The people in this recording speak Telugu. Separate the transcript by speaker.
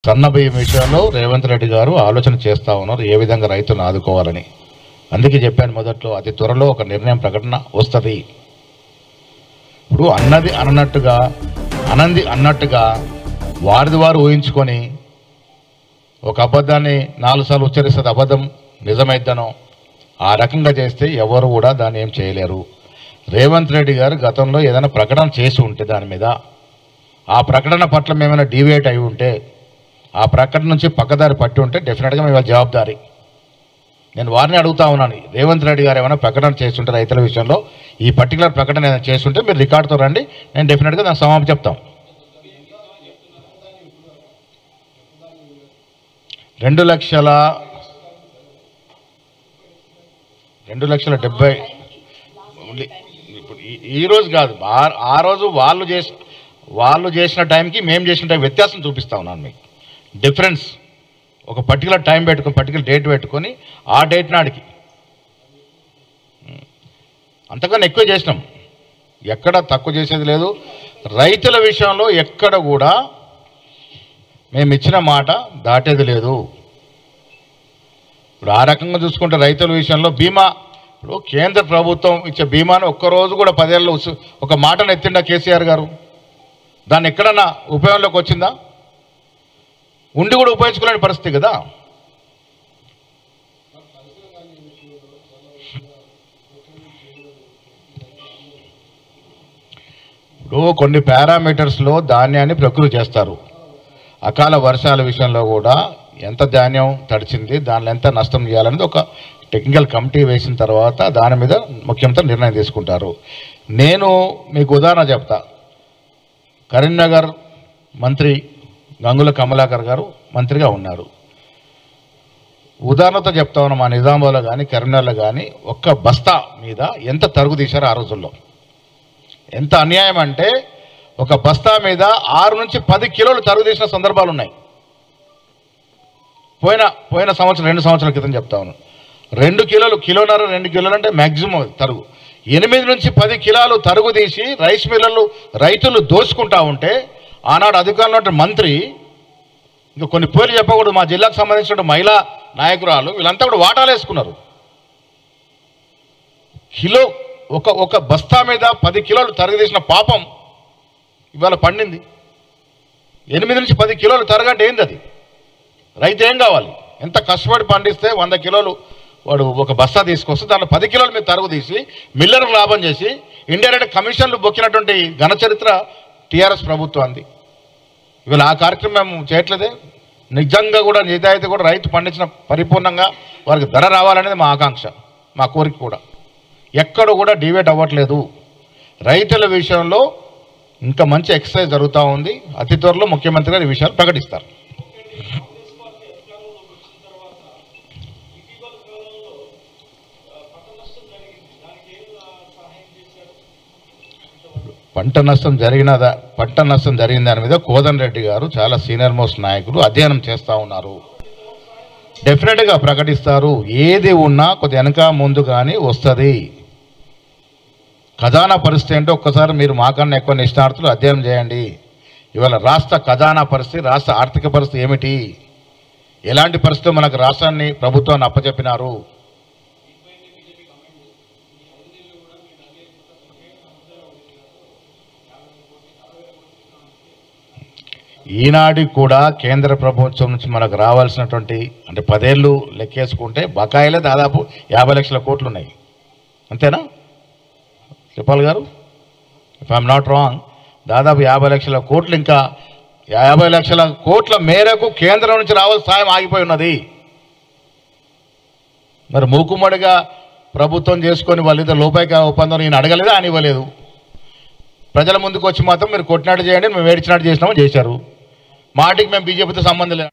Speaker 1: సన్న బియ్యం విషయంలో రేవంత్ రెడ్డి గారు ఆలోచన చేస్తూ ఉన్నారు ఏ విధంగా రైతులను ఆదుకోవాలని. అందుకే చెప్పాను మొదట్లో, అతి త్వరలో ఒక నిర్ణయం ప్రకటన వస్తుంది. ఇప్పుడు అన్నది అన్నట్టుగా వారిది వారు ఊహించుకొని ఒక అబద్ధాన్ని 4 సార్లు ఉచ్చరిస్తుంది, అబద్ధం నిజమైద్దనో ఆ రకంగా చేస్తే ఎవరు కూడా దాన్ని ఏం చేయలేరు. రేవంత్ రెడ్డి గారు గతంలో ఏదైనా ప్రకటన చేసి ఉంటే దాని మీద, ఆ ప్రకటన పట్ల మేమైనా డీవియేట్ అయి ఉంటే, ఆ ప్రకటన నుంచి పక్కదారి పట్టి ఉంటే డెఫినెట్గా మేము జవాబుదారీ. నేను వారిని అడుగుతా ఉన్నాను, రేవంత్ రెడ్డి గారు ఏమైనా ప్రకటన చేస్తుంటే రైతుల విషయంలో ఈ పర్టికులర్ ప్రకటన ఏదైనా చేస్తుంటే మీరు రికార్డుతో రండి, నేను డెఫినెట్గా దానికి సమాధానం చెప్తాం. 2,70,000 ఇప్పుడు ఈరోజు కాదు, ఆ రోజు వాళ్ళు చేసిన టైంకి మేము చేసిన టైం వ్యత్యాసం చూపిస్తా ఉన్నాను మీకు. డిఫరెన్స్ ఒక పర్టికులర్ టైం పెట్టుకొని, పర్టికులర్ డేట్ పెట్టుకొని ఆ డేట్ నాడికి అంతకన్నా ఎక్కువ చేసినాం, ఎక్కడ తక్కువ చేసేది లేదు. రైతుల విషయంలో ఎక్కడ కూడా మేము ఇచ్చిన మాట దాటేది లేదు. ఇప్పుడు ఆ రకంగా చూసుకుంటే రైతుల విషయంలో బీమా, ఇప్పుడు కేంద్ర ప్రభుత్వం ఇచ్చే బీమాను ఒక్కరోజు కూడా 10 ఏళ్ళు ఒక మాటను ఎత్తిండా కేసీఆర్ గారు? దాన్ని ఎక్కడన్నా ఉపయోగంలోకి వచ్చిందా? ఉండి కూడా ఉపయోగించుకోలేని పరిస్థితి కదా. ఇప్పుడు కొన్ని పారామీటర్స్లో ధాన్యాన్ని ప్రకృతి చేస్తారు. అకాల వర్షాల విషయంలో కూడా ఎంత ధాన్యం తడిచింది, దానిలో ఎంత నష్టం చేయాలనేది ఒక టెక్నికల్ కమిటీ వేసిన తర్వాత దాని మీద ముఖ్యమంత్రి నిర్ణయం తీసుకుంటారు. నేను మీకు ఉదాహరణ చెప్తా. కరీంనగర్ మంత్రి గంగుల కమలాకర్ గారు మంత్రిగా ఉన్నారు. ఉదాహరణతో చెప్తా ఉన్నాం, మా నిజామాబాద్లో కానీ కరీంనగర్లో కానీ ఒక్క బస్తా మీద ఎంత తరుగు తీశారు ఆ రోజుల్లో. ఎంత అన్యాయం అంటే ఒక బస్తా మీద 6 నుంచి 10 కిలోలు తరుగు తీసిన సందర్భాలు ఉన్నాయి. పోయిన సంవత్సరం 2 సంవత్సరాల క్రితం చెప్తా ఉన్నాను. 2 కిలోలు, కిలోన్నర 2 కిలోలు అంటే మ్యాక్సిమం తరుగు. 8 నుంచి 10 కిలోలు తరుగు తీసి రైస్ మిల్లర్లు రైతులు దోచుకుంటా ఉంటే ఆనాడు అధికారంలో ఉన్న మంత్రి, ఇంకా కొన్ని పేర్లు చెప్పకూడదు, మా జిల్లాకు సంబంధించిన మహిళా నాయకురాలు వీళ్ళంతా కూడా వాటాలు వేసుకున్నారు. కిలో ఒక బస్తా మీద 10 కిలోలు తరుగు తీసిన పాపం ఇవాళ పండింది. 8 నుంచి 10 కిలోలు తరగంటే ఏంది అది? రైతు ఏం కావాలి? ఎంత కష్టపడి పండిస్తే 100 కిలోలు వాడు ఒక బస్తా తీసుకొస్తే దాంట్లో 10 కిలోలు మీరు తరుగు తీసి మిల్లర్కు లాభం చేసి ఇండైరెక్ట్ కమిషన్లు బొక్కినటువంటి ఘన చరిత్ర టీఆర్ఎస్ ప్రభుత్వాన్ని. ఇవాళ ఆ కార్యక్రమం మేము చేయట్లేదే. నిజంగా కూడా నిజాయితీ కూడా రైతు పండించిన పరిపూర్ణంగా వారికి ధర రావాలనేది మా ఆకాంక్ష, మా కోరిక కూడా. ఎక్కడ కూడా డివేట్ అవ్వట్లేదు. రైతుల విషయంలో ఇంకా మంచి ఎక్సర్సైజ్ జరుగుతూ ఉంది. అతి త్వరలో ముఖ్యమంత్రి గారు ఈ విషయాలు ప్రకటిస్తారు. పంట నష్టం జరిగిన దాని మీద కోదండ రెడ్డి గారు చాలా సీనియర్ మోస్ట్ నాయకులు అధ్యయనం చేస్తూ ఉన్నారు. డెఫినెట్గా ప్రకటిస్తారు. ఏది ఉన్నా కొద్ది వెనక ముందు కానీ వస్తుంది. ఖజానా పరిస్థితి ఏంటో ఒక్కసారి మీరు మాకన్నా ఎక్కువ నిష్ణార్థులు అధ్యయనం చేయండి. ఇవాళ రాష్ట్ర ఖజానా పరిస్థితి, రాష్ట్ర ఆర్థిక పరిస్థితి ఏమిటి, ఎలాంటి పరిస్థితులు మనకు రాష్ట్రాన్ని ప్రభుత్వాన్ని అప్పచెప్పినారు. ఈనాటికి కూడా కేంద్ర ప్రభుత్వం నుంచి మనకు రావాల్సినటువంటి, అంటే 10 ఏళ్ళు లెక్కేసుకుంటే బకాయిలే దాదాపు 50 లక్షల కోట్లు ఉన్నాయి. అంతేనా చెప్పాలి గారు? ఇఫ్ ఐఎమ్ నాట్ రాంగ్, దాదాపు 50 లక్షల కోట్లు, ఇంకా 50 లక్షల కోట్ల మేరకు కేంద్రం నుంచి రావాల్సిన సాయం ఆగిపోయి ఉన్నది. మరి మూకుమ్మడిగా ప్రభుత్వం చేసుకొని వాళ్ళిద్దరు లోపాయిక ఒప్పందం నేను అడగలేదు, అని ఇవ్వలేదు. ప్రజల ముందుకు వచ్చి మాత్రం మీరు కొట్టినట్టు చేయండి, మేము ఏడ్చినట్టు చేసినామని చేశారు. మాటికి మేము బీజేపీతో సంబంధం లేదు.